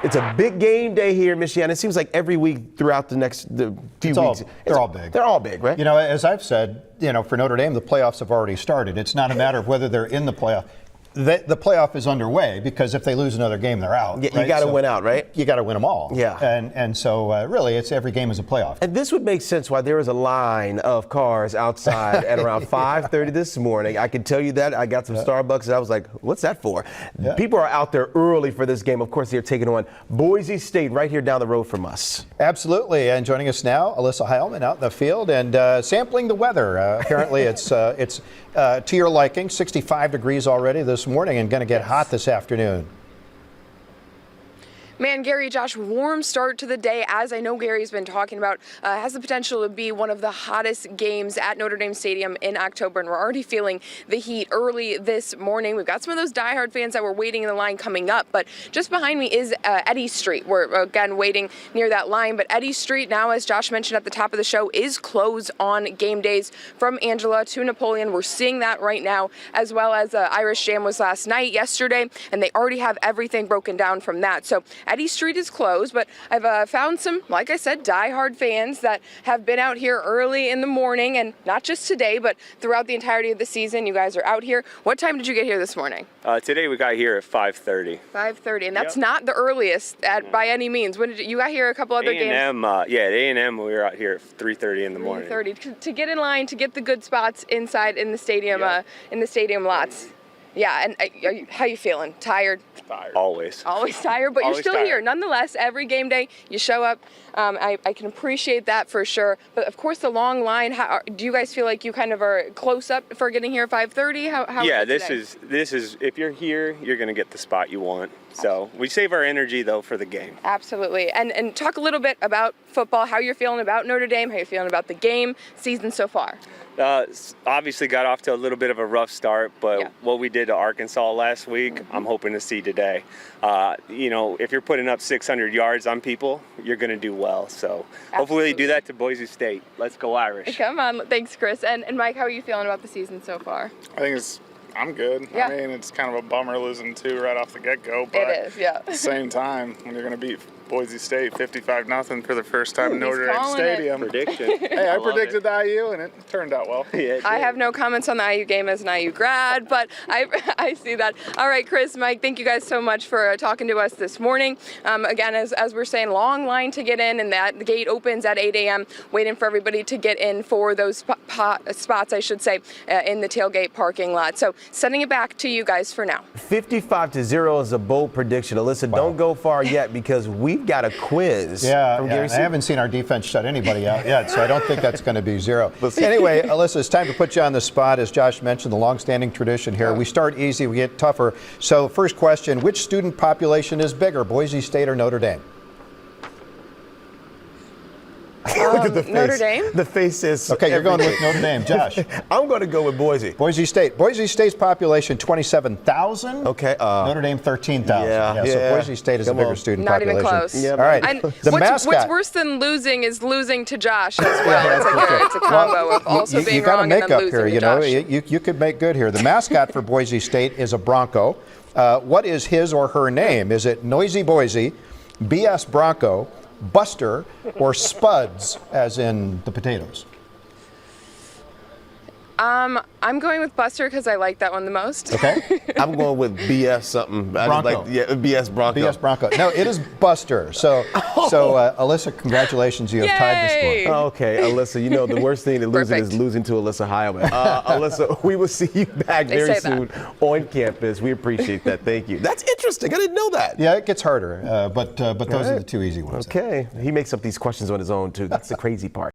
It's a big game day here in Michigan. It seems like every week throughout the few weeks. They're all big. They're all big, right? You know, as I've said, for Notre Dame, the playoffs have already started. It's not a matter of whether they're in the playoff. The playoff is underway because if they lose another game, they're out. Yeah, right? You got to win out, right? You got to win them all. Yeah. And so really, it's every game is a playoff. And this would make sense why there was a line of cars outside at around 5:30 this morning. I can tell you that. I got some Starbucks and I was like, what's that for? Yeah. People are out there early for this game. Of course, they're taking on Boise State right here down the road from us. Absolutely. And joining us now, Alyssa Heilman out in the field and sampling the weather. Apparently, it's to your liking, 65 degrees already this morning and going to get hot this afternoon. Man, Gary, Josh, warm start to the day, as I know Gary's been talking about, has the potential to be one of the hottest games at Notre Dame Stadium in October, and we're already feeling the heat early this morning. We've got some of those diehard fans that were waiting in the line coming up, but just behind me is Eddy Street. We're, again, waiting near that line, but Eddy Street now, as Josh mentioned at the top of the show, is closed on game days from Angela to Napoleon. We're seeing that right now, as well as Irish Jam was last night, yesterday, and they already have everything broken down from that. So Eddy Street is closed, but I've found some, like I said, diehard fans that have been out here early in the morning, and not just today, but throughout the entirety of the season. You guys are out here. What time did you get here this morning? Today we got here at 5:30. 5:30, and that's not the earliest by any means. When did you got here? A couple other games. A&M. We were out here at 3:30 in the morning. 3:30 to get in line to get the good spots inside in the stadium, in the stadium lots. Yeah, and how you feeling? Tired? Tired. Always. Always tired, but Always you're still tired. here. Nonetheless, every game day, you show up. I can appreciate that for sure. But of course, the long line. Do you guys feel like you kind of are close up for getting here at 5:30? How yeah, is it this is if you're here, you're gonna get the spot you want. So we save our energy though for the game. Absolutely. And talk a little bit about football. How you're feeling about Notre Dame? How you're feeling about the game season so far? Obviously got off to a little bit of a rough start, but what we did to Arkansas last week, I'm hoping to see today. If you're putting up 600 yards on people, you're going to do well. So hopefully you do that to Boise State. Let's go Irish. Come on. Thanks, Chris. And Mike, how are you feeling about the season so far? I'm good. Yeah. I mean, it's kind of a bummer losing two right off the get-go, but it is, yeah. At the same time, when you're going to beat Boise State 55-0 for the first time in Notre Dame Stadium. Prediction. Hey, I predicted the IU, and it turned out well. Yeah, I have no comments on the IU game as an IU grad, but I see that. All right, Chris, Mike, thank you guys so much for talking to us this morning. Again, as we're saying, long line to get in, and that the gate opens at 8 a.m., waiting for everybody to get in for those spots, I should say, in the tailgate parking lot. So sending it back to you guys for now. 55-0 is a bold prediction. Alyssa, don't go far yet because we've got a quiz. From Gary I haven't seen our defense shut anybody out yet, so I don't think that's going to be zero. Anyway, Alyssa, it's time to put you on the spot. As Josh mentioned, the long-standing tradition here. We start easy, we get tougher. So first question, which student population is bigger, Boise State or Notre Dame? Look at the face. Notre Dame? The face is Okay, you're going with Notre Dame. Josh? I'm going to go with Boise. Boise State. Boise State's population, 27,000. Okay. Notre Dame, 13,000. Yeah. So Boise State is a bigger student Not population. even close. Yep. All right. And The what's mascot. worse than losing is losing to Josh as well. It's a combo of also being you got to wrong make and then up losing here. to Josh. You could make good here. The mascot for Boise State is a Bronco. What is his or her name? Is it Noisy Boise, BS Bronco, Buster, or Spuds, as in the potatoes? I'm going with Buster because I like that one the most. Okay. I'm going with BS something. Bronco. BS Bronco. BS Bronco. No, it is Buster. So Alyssa, congratulations. You have tied the score. Okay, Alyssa, the worst thing to losing is losing to Alyssa Heilman. Alyssa, we will see you back very soon on campus. We appreciate that. Thank you. That's interesting. I didn't know that. Yeah, it gets harder, but those are the two easy ones. Okay. He makes up these questions on his own, too. That's the crazy part.